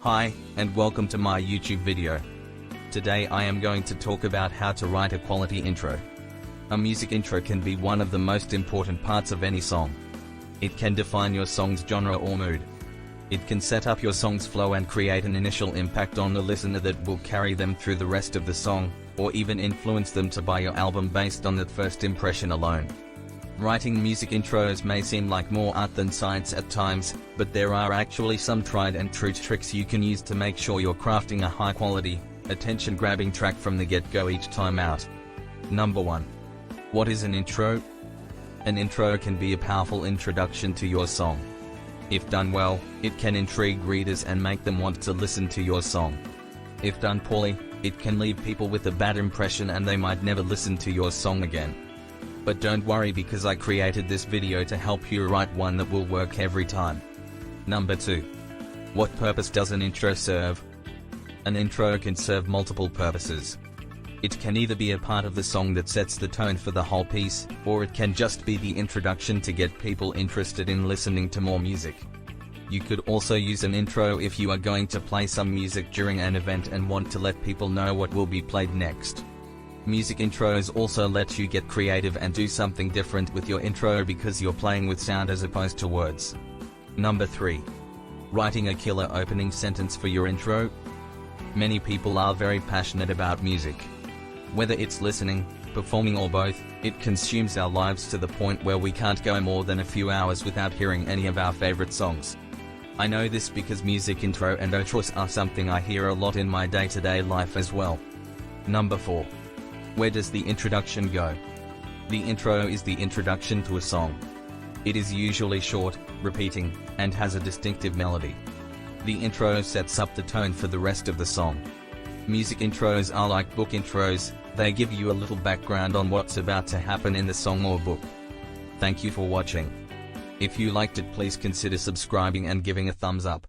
Hi, and welcome to my YouTube video. Today I am going to talk about how to write a quality intro. A music intro can be one of the most important parts of any song. It can define your song's genre or mood. It can set up your song's flow and create an initial impact on the listener that will carry them through the rest of the song, or even influence them to buy your album based on that first impression alone. Writing music intros may seem like more art than science at times, but there are actually some tried and true tricks you can use to make sure you're crafting a high-quality, attention-grabbing track from the get-go each time out. Number 1. What is an intro? An intro can be a powerful introduction to your song. If done well, it can intrigue readers and make them want to listen to your song. If done poorly, it can leave people with a bad impression and they might never listen to your song again. But don't worry, because I created this video to help you write one that will work every time. Number 2. What purpose does an intro serve? An intro can serve multiple purposes. It can either be a part of the song that sets the tone for the whole piece, or it can just be the introduction to get people interested in listening to more music. You could also use an intro if you are going to play some music during an event and want to let people know what will be played next. Music intros also let you get creative and do something different with your intro because you're playing with sound as opposed to words. Number 3. Writing a killer opening sentence for your intro. Many people are very passionate about music. Whether it's listening, performing or both, it consumes our lives to the point where we can't go more than a few hours without hearing any of our favorite songs. I know this because music intro and outros are something I hear a lot in my day-to-day life as well. Number 4. Where does the introduction go? The intro is the introduction to a song. It is usually short, repeating, and has a distinctive melody. The intro sets up the tone for the rest of the song. Music intros are like book intros, they give you a little background on what's about to happen in the song or book. Thank you for watching. If you liked it, please consider subscribing and giving a thumbs up.